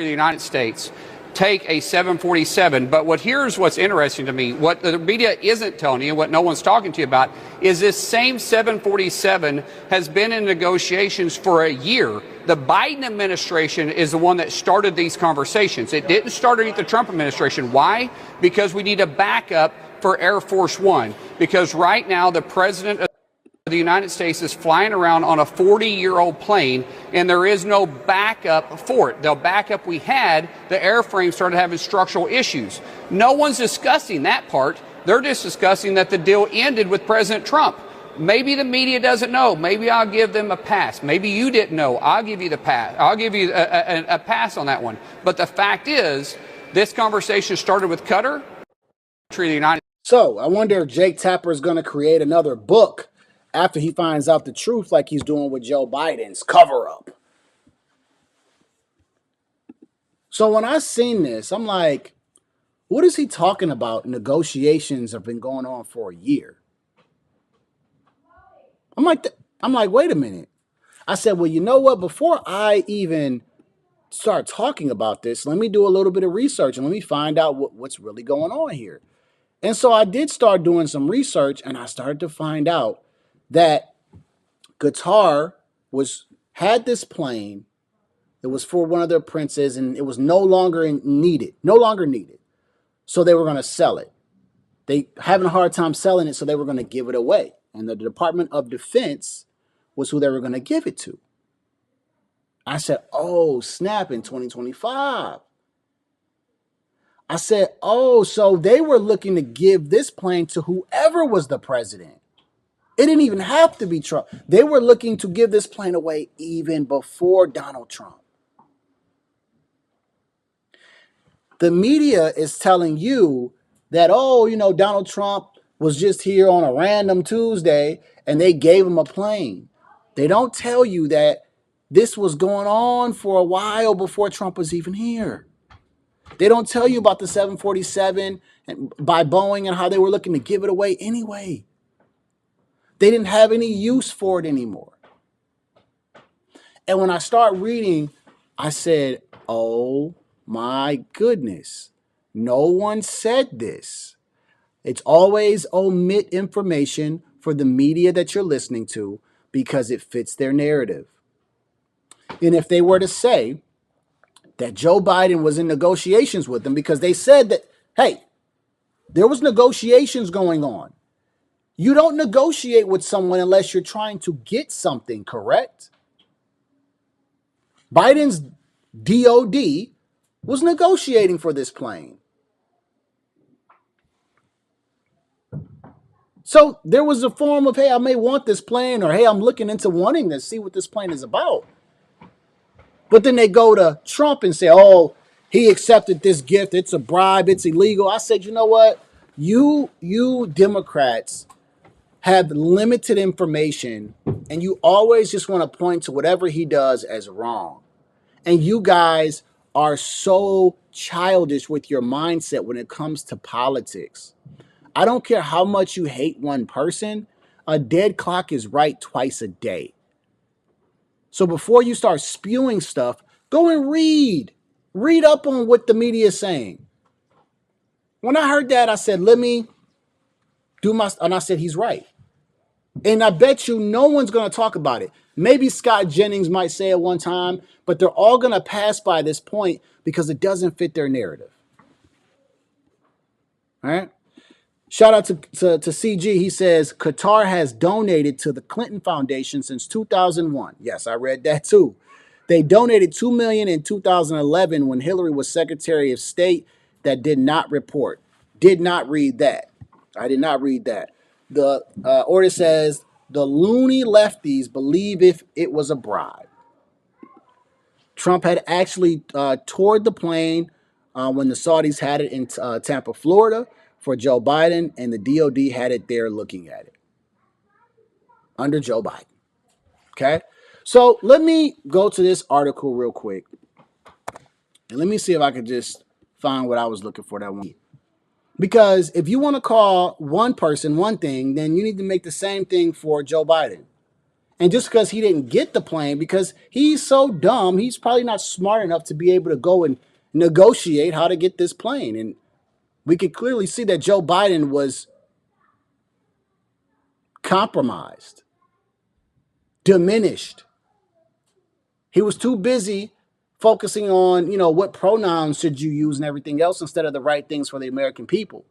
the United States take a 747. But here's what's interesting to me. What the media isn't telling you, what no one's talking to you about, is this same 747 has been in negotiations for a year. The Biden administration is the one that started these conversations. It didn't start underneath the Trump administration. Why? Because we need a backup for Air Force One. Because right now the president of the United States is flying around on a 40-year-old plane, and there is no backup for it. The backup we had, the airframe started having structural issues. No one's discussing that part. They're just discussing that the deal ended with President Trump. Maybe the media doesn't know. Maybe I'll give them a pass. Maybe you didn't know. I'll give you the pass. I'll give you a pass on that one. But the fact is, this conversation started with Qatar. So I wonder if Jake Tapper is going to create another book after he finds out the truth, like he's doing with Joe Biden's cover-up. So when I seen this, I'm like, what is he talking about? Negotiations have been going on for a year. I'm like, wait a minute. I said, well, you know what? Before I even start talking about this, let me do a little bit of research and let me find out what's really going on here. And so I did start doing some research, and I started to find out that Qatar had this plane. It was for one of their princes, and it was no longer needed. So they were going to sell it. They having a hard time selling it, so they were going to give it away. And the Department of Defense was who they were going to give it to. I said, oh, snap, in 2025. I said, oh, so they were looking to give this plane to whoever was the president. It didn't even have to be Trump. They were looking to give this plane away even before Donald Trump. The media is telling you that, oh, Donald Trump was just here on a random Tuesday and they gave him a plane. They don't tell you that this was going on for a while before Trump was even here. They don't tell you about the 747 by Boeing and how they were looking to give it away anyway. They didn't have any use for it anymore. And when I start reading, I said, oh my goodness, no one said this. It's always omit information for the media that you're listening to because it fits their narrative. And if they were to say that Joe Biden was in negotiations with them because they said that, hey, there was negotiations going on. You don't negotiate with someone unless you're trying to get something, correct? Biden's DOD was negotiating for this plane. So there was a form of, hey, I may want this plane, or hey, I'm looking into wanting to see what this plane is about. But then they go to Trump and say, oh, he accepted this gift. It's a bribe. It's illegal. I said, you know what? You Democrats have limited information, and you always just want to point to whatever he does as wrong. And you guys are so childish with your mindset when it comes to politics. I don't care how much you hate one person. A dead clock is right twice a day. So before you start spewing stuff, go and read. Read up on what the media is saying. When I heard that, I said, let me do and I said, he's right. And I bet you no one's going to talk about it. Maybe Scott Jennings might say it one time, but they're all going to pass by this point because it doesn't fit their narrative. All right. Shout out to CG. He says, Qatar has donated to the Clinton Foundation since 2001. Yes, I read that too. They donated $2 million in 2011 when Hillary was Secretary of State. That did not report. Did not read that. I did not read that. The order says the loony lefties believe if it was a bribe. Trump had actually toured the plane when the Saudis had it in Tampa, Florida for Joe Biden, and the DOD had it there looking at it under Joe Biden. Okay? So let me go to this article real quick, and let me see if I could just find what I was looking for that one. Because if you want to call one person one thing, then you need to make the same thing for Joe Biden. And just because he didn't get the plane, because he's so dumb, he's probably not smart enough to be able to go and negotiate how to get this plane. And we could clearly see that Joe Biden was compromised, diminished. He was too busy focusing on, what pronouns should you use and everything else instead of the right things for the American people.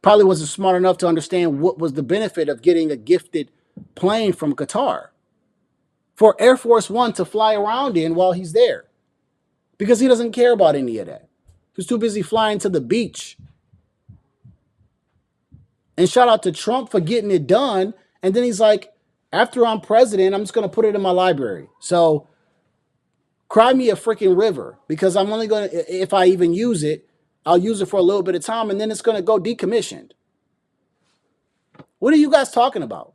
Probably wasn't smart enough to understand what was the benefit of getting a gifted plane from Qatar for Air Force One to fly around in while he's there, because he doesn't care about any of that. He's too busy flying to the beach. And shout out to Trump for getting it done. And then he's like, after I'm president, I'm just going to put it in my library. So cry me a freaking river, because I'm only going to, if I even use it, I'll use it for a little bit of time and then it's going to go decommissioned. What are you guys talking about?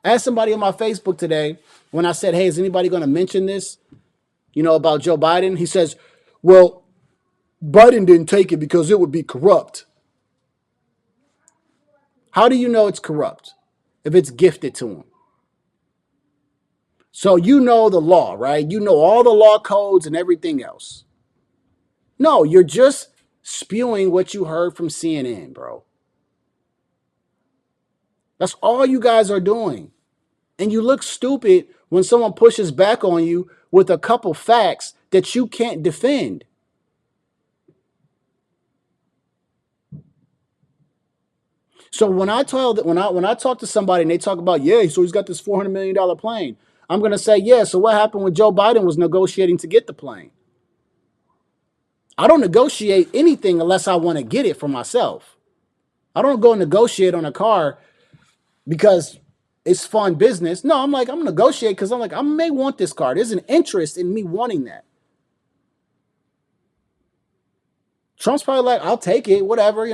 I asked somebody on my Facebook today when I said, hey, is anybody going to mention this, about Joe Biden? He says, well, Biden didn't take it because it would be corrupt. How do you know it's corrupt if it's gifted to him? So you know the law, right? You know all the law codes and everything else. No, you're just spewing what you heard from CNN, bro. That's all you guys are doing. And you look stupid when someone pushes back on you with a couple facts that you can't defend. So when I talk to somebody and they talk about, yeah, so he's got this $400 million plane, I'm going to say, yeah, so what happened when Joe Biden was negotiating to get the plane? I don't negotiate anything unless I want to get it for myself. I don't go negotiate on a car because it's fun business. No, I'm going to negotiate because I'm like, I may want this car. There's an interest in me wanting that. Trump's probably like, I'll take it, whatever,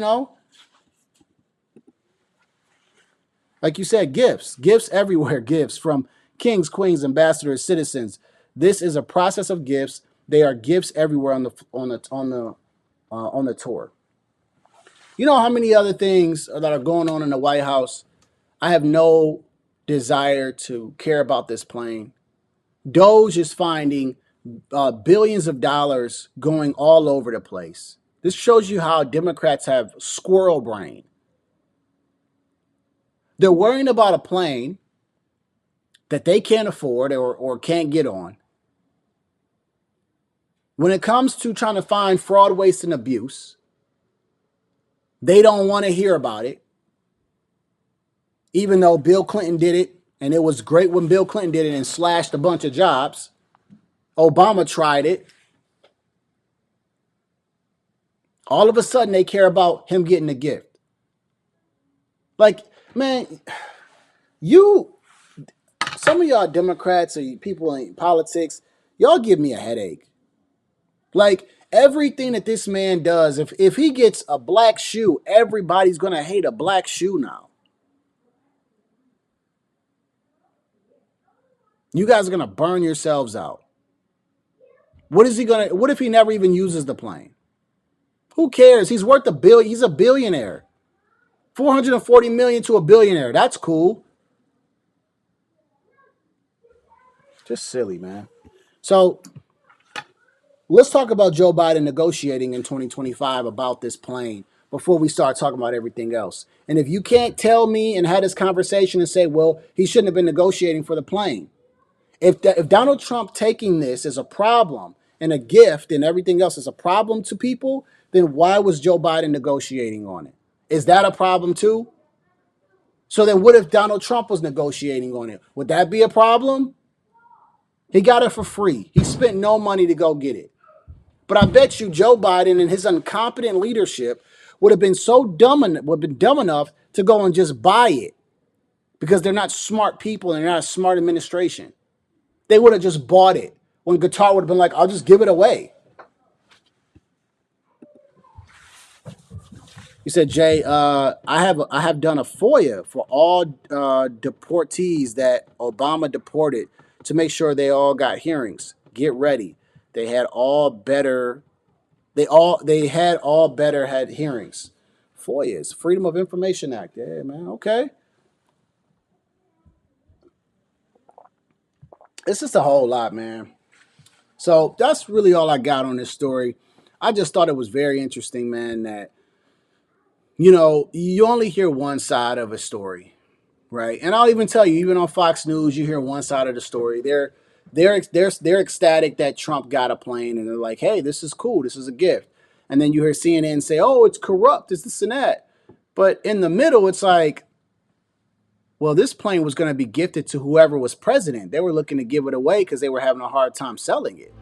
Like you said, gifts everywhere, gifts from kings, queens, ambassadors, citizens. This is a process of gifts. They are gifts everywhere on the tour. You know how many other things that are going on in the White House? I have no desire to care about this plane. Doge is finding billions of dollars going all over the place. This shows you how Democrats have squirrel brain. They're worrying about a plane that they can't afford or can't get on. When it comes to trying to find fraud, waste, and abuse, they don't want to hear about it. Even though Bill Clinton did it, and it was great when Bill Clinton did it and slashed a bunch of jobs. Obama tried it. All of a sudden, they care about him getting a gift. Like, man, some of y'all Democrats or people in politics, y'all give me a headache. Like, everything that this man does, if he gets a black shoe, everybody's going to hate a black shoe now. You guys are going to burn yourselves out. What if he never even uses the plane? Who cares? He's worth $1 billion. He's a billionaire. 440 million to a billionaire. That's cool. Just silly, man. So let's talk about Joe Biden negotiating in 2025 about this plane before we start talking about everything else. And if you can't tell me and have this conversation and say, well, he shouldn't have been negotiating for the plane. If Donald Trump taking this as a problem and a gift and everything else is a problem to people, then why was Joe Biden negotiating on it? Is that a problem too? So then what if Donald Trump was negotiating on it? Would that be a problem? He got it for free. He spent no money to go get it. But I bet you Joe Biden and his incompetent leadership would have been dumb enough to go and just buy it, because they're not smart people and they're not a smart administration. They would have just bought it when Qatar would have been like, I'll just give it away. He said, Jay, I have done a FOIA for all deportees that Obama deported to make sure they all got hearings. Get ready. They had all better had hearings. FOIAs, Freedom of Information Act. Yeah, man. Okay. It's just a whole lot, man. So that's really all I got on this story. I just thought it was very interesting, man, that, you only hear one side of a story, right? And I'll even tell you, even on Fox News, you hear one side of the story. They're ecstatic that Trump got a plane, and they're like, "Hey, this is cool. This is a gift." And then you hear CNN say, "Oh, it's corrupt. It's this and that." But in the middle, it's like, well, this plane was going to be gifted to whoever was president. They were looking to give it away because they were having a hard time selling it.